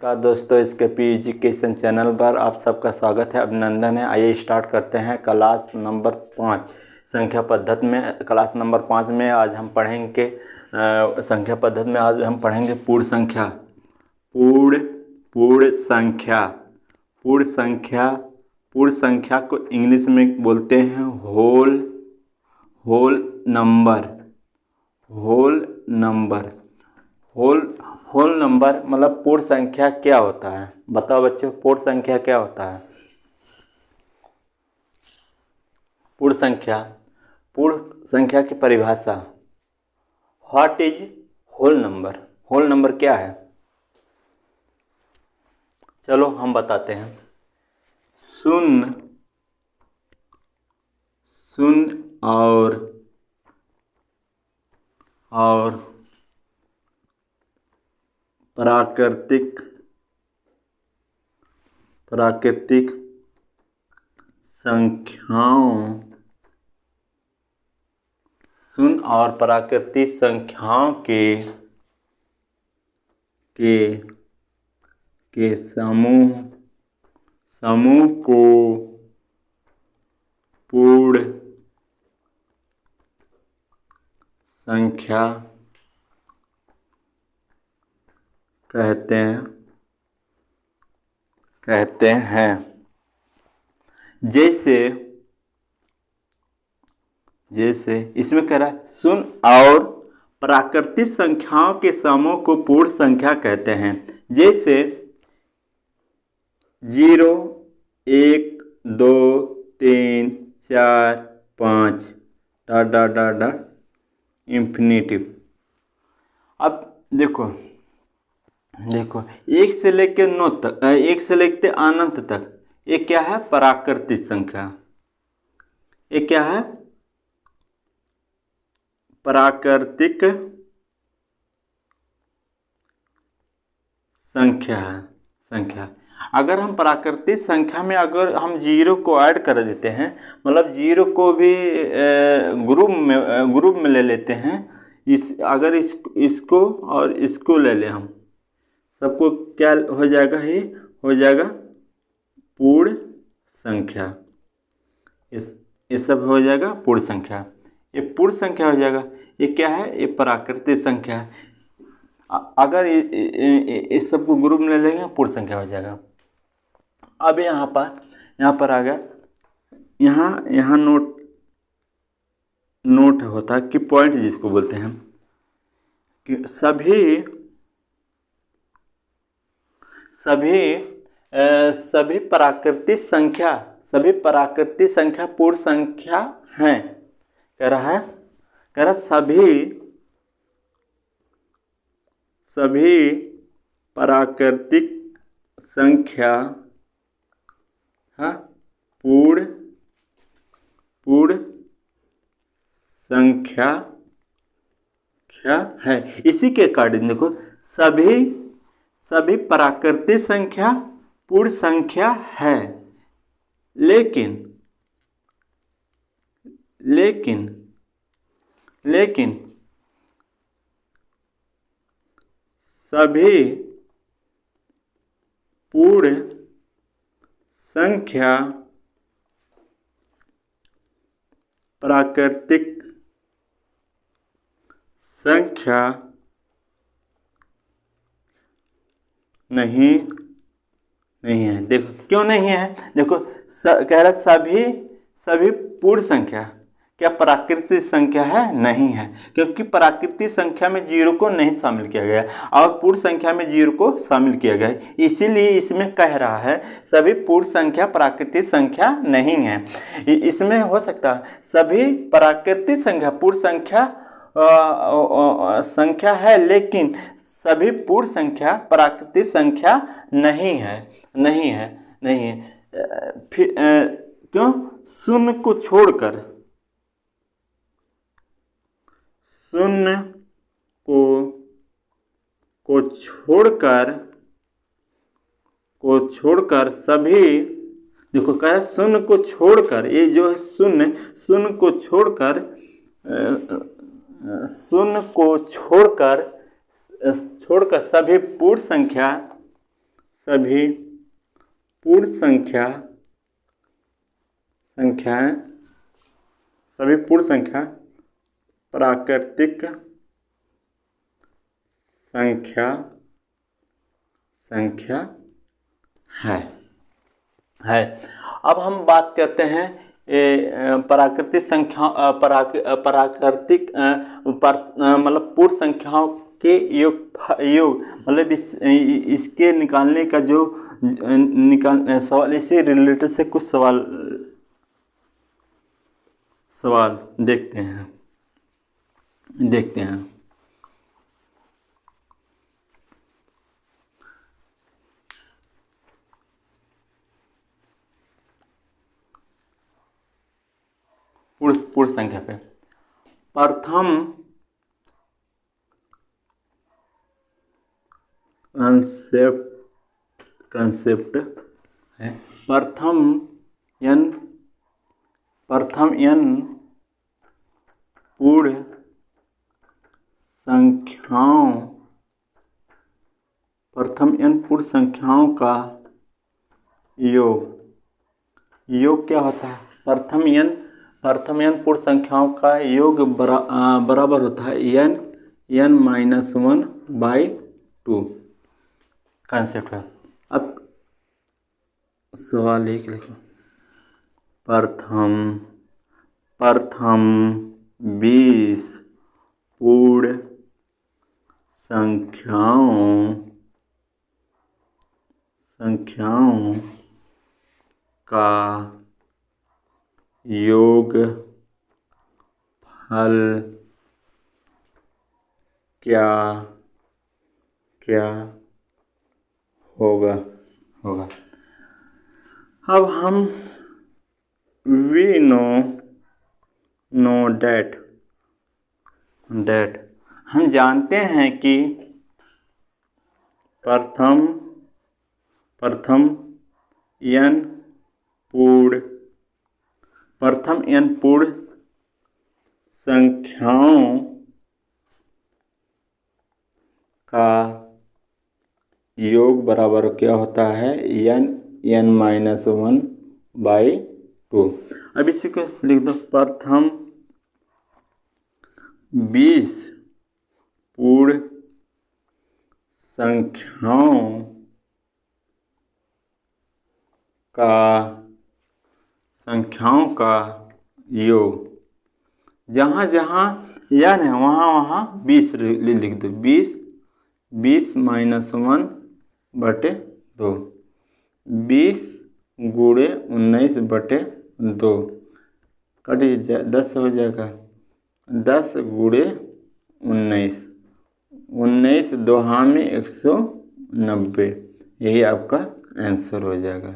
नमस्कार दोस्तों, इसके पी एजुकेशन चैनल पर आप सबका स्वागत है, अभिनंदन है। आइए स्टार्ट करते हैं क्लास नंबर 5 संख्या पद्धति में। क्लास नंबर 5 में आज हम पढ़ेंगे संख्या पद्धति में आज हम पढ़ेंगे पूर्ण संख्या। पूर्ण संख्या पूर्ण संख्या को इंग्लिश में बोलते हैं होल नंबर मतलब पूर्ण संख्या क्या होता है? बताओ बच्चों, पूर्ण संख्या क्या होता है? पूर्ण संख्या की परिभाषा, what is whole number? Whole number क्या है? चलो हम बताते हैं। शून्य और प्राकृतिक संख्याओं के समूह को पूर्ण संख्या कहते हैं। जैसे इसमें कह रहा है शून्य और प्राकृतिक संख्याओं के समूह को पूर्ण संख्या कहते हैं। जैसे 0, 1, 2, 3, 4, 5 इंफिनिटिव। अब देखो 1 से लेकर 9 तक, 1 से लेकर अनंत तक, ये क्या है? प्राकृतिक संख्या। ये क्या है? प्राकृतिक संख्या। अगर हम प्राकृतिक संख्या में अगर हम 0 को ऐड कर देते हैं, मतलब 0 को भी ग्रुप में ले लेते हैं, अगर इसको और इसको ले लें हम, सबको क्या हो जाएगा? ये हो जाएगा पूर्ण संख्या। ये सब हो जाएगा पूर्ण संख्या। ये पूर्ण संख्या हो जाएगा। ये क्या है? ये प्राकृतिक संख्या है। अगर इस सबको ग्रुप में ले लेंगे, पूर्ण संख्या हो जाएगा। अब यहाँ पर आ गया, यहाँ नोट होता है कि पॉइंट जिसको बोलते हैं कि सभी प्राकृतिक संख्या पूर्ण संख्या हैं। कह रहा सभी प्राकृतिक संख्या पूर्ण संख्या है। इसी के अकॉर्डिंग देखो, सभी प्राकृतिक संख्या पूर्ण संख्या है, लेकिन सभी पूर्ण संख्या प्राकृतिक संख्या नहीं है। देखो क्यों नहीं है? देखो कह रहा सभी पूर्ण संख्या क्या प्राकृतिक संख्या है? नहीं है, क्योंकि प्राकृतिक संख्या में 0 को नहीं शामिल किया गया और पूर्ण संख्या में 0 को शामिल किया गया। इसीलिए इसमें कह रहा है सभी पूर्ण संख्या प्राकृतिक संख्या नहीं है। इसमें हो सकता है सभी प्राकृतिक संख्या पूर्ण संख्या है, लेकिन सभी पूर्ण संख्या प्राकृतिक संख्या नहीं है। फिर क्यों? शून्य को छोड़कर सभी, देखो कह रहा शून्य को छोड़कर, ये जो है शून्य को छोड़कर सभी पूर्ण संख्या सभी पूर्ण प्राकृतिक संख्या है। अब हम बात करते हैं प्राकृतिक संख्या प्राकृतिक मतलब पूर्ण संख्याओं के योग मतलब इसके निकालने का जो सवाल, इसे रिलेटेड से कुछ सवाल देखते हैं। पूर्ण संख्या पे प्रथम कंसेप्ट है प्रथम n पूर्ण संख्याओं का योग क्या होता है? प्रथम n पूर्ण संख्याओं का योग बराबर होता है n-1/2 कंसेप्ट है। अब सवाल एक लिखो, प्रथम 20 पूर्ण संख्याओं का योग फल क्या होगा। अब हम we know that हम जानते हैं कि प्रथम n पूर्ण संख्याओं का योग बराबर क्या होता है? n-1/2। अब इसी को लिख दो, प्रथम 20 पूर्ण संख्याओं का योग, जहाँ n है वहाँ 20 लिख दो, 20 - 1/2, 20 गुणे 19/2 कट 10 हो जाएगा, 10 गुणे 19 दोहा में 190, यही आपका आंसर हो जाएगा।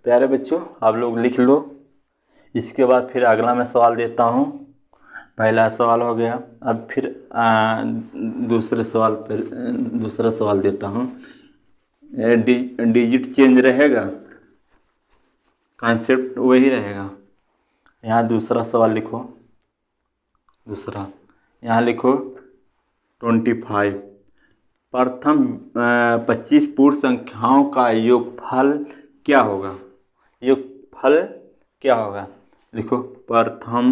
प्यारे बच्चों, आप लोग लिख लो। इसके बाद फिर अगला मैं सवाल देता हूँ। पहला सवाल हो गया, अब फिर दूसरा सवाल देता हूँ। डिजिट चेंज रहेगा, कॉन्सेप्ट वही रहेगा। यहाँ दूसरा सवाल लिखो, यहाँ लिखो 25 प्रथम 25 पूर्ण संख्याओं का योगफल क्या होगा? लिखो, प्रथम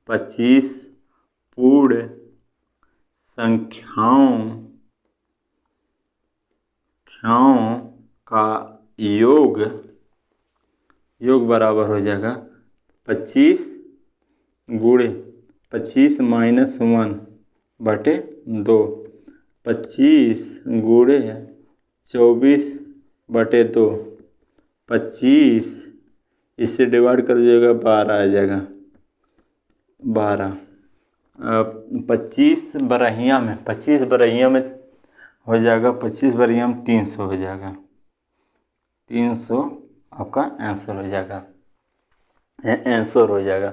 25 पूर्ण संख्याओं का योग बराबर हो जाएगा 25 गुणे 25 - 1/2, 25 गुणे 24/2, 25 इससे डिवाइड कर दीजिएगा, 12 आ जाएगा। 25 बरहिया में हो जाएगा, 25 बरहिया में 300 हो जाएगा, 300 आपका आंसर हो जाएगा।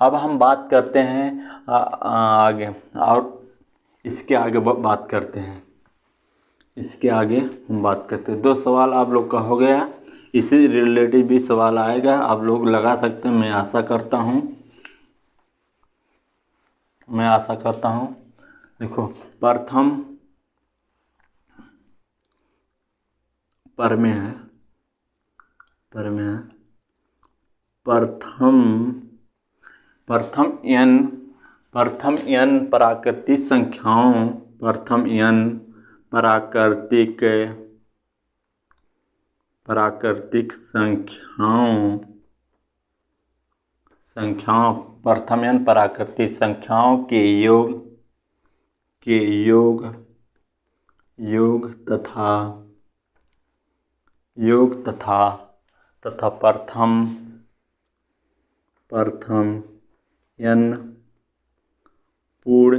अब हम बात करते हैं आगे, और इसके आगे बात करते हैं। दो सवाल आप लोग का हो गया, इसी रिलेटेड भी सवाल आएगा, आप लोग लगा सकते हैं, मैं आशा करता हूँ। मैं आशा करता हूँ। देखो प्रथम पर में है, प्रथम प्रथम n प्राकृतिक संख्याओं, प्रथम n प्राकृतिक संख्याओं प्रथम n प्राकृतिक संख्याओं के योग तथा प्रथम n पूर्ण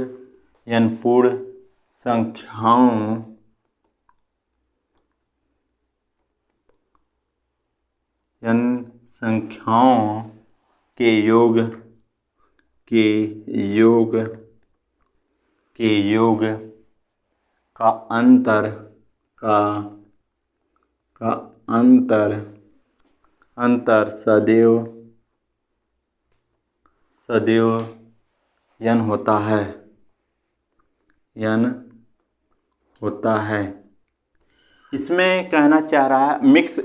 संख्याओं के योग का अंतर सदैव n होता है। इसमें कहना चाह रहा है मिक्स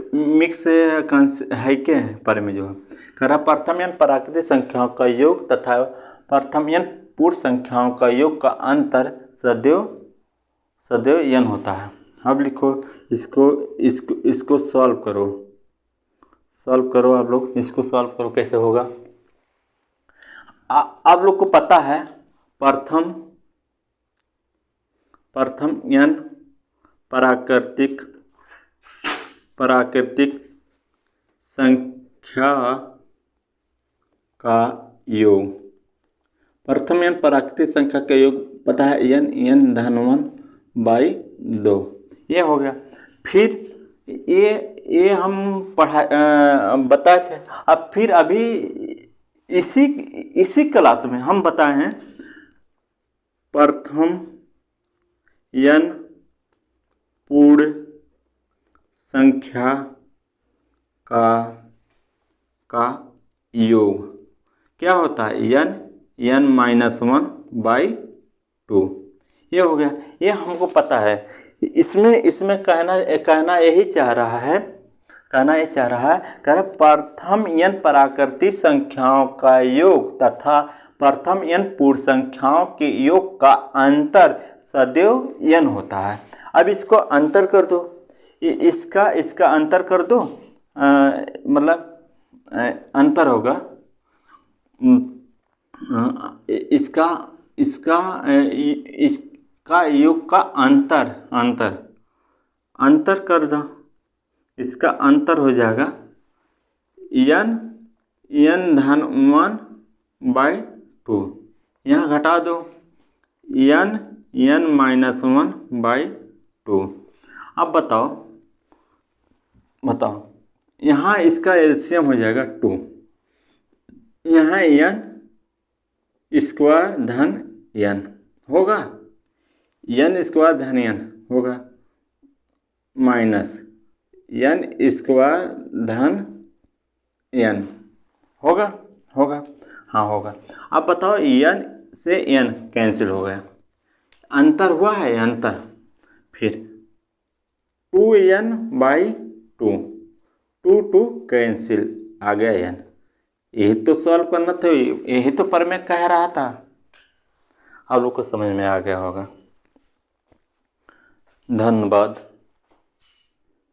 है क्या पर में जो कह रहा प्रथम n प्राकृतिक संख्याओं का योग तथा प्रथम n पूर्ण संख्याओं का योग का अंतर सदैव n होता है। अब लिखो इसको सॉल्व करो आप लोग, इसको सॉल्व करो कैसे होगा। आप लोग को पता है प्रथम n प्राकृतिक संख्या का योग, प्रथम n प्राकृतिक संख्या का योग पता है n धन 1/2, ये हो गया। फिर ये हम बताए थे। अब फिर अभी इसी क्लास में हम बताए हैं प्रथम n पूर्ण संख्या का योग क्या होता है n-1/2, ये हो गया। ये हमको पता है। इसमें कहना यही चाह रहा है प्रथम n प्राकृतिक संख्याओं का योग तथा प्रथम n पूर्ण संख्याओं के योग का अंतर सदैव n होता है। अब इसको अंतर कर दो, इसका अंतर कर दो, मतलब अंतर होगा इसका योग का अंतर कर दो, इसका अंतर हो जाएगा n धन 1/2, यहाँ घटा दो n-1/2। अब बताओ यहाँ इसका एलसीएम हो जाएगा 2, यहाँ n² धन n होगा, n² धन n होगा माइनस n² धन n होगा। हाँ होगा। अब बताओ n से n कैंसिल हो गया, अंतर हुआ है अंतर। फिर 2n/2 2 कैंसिल आ गया n, यही तो सॉल्व करना था, यही तो पर मैं कह रहा था। आप लोग को समझ में आ गया होगा। धन्यवाद।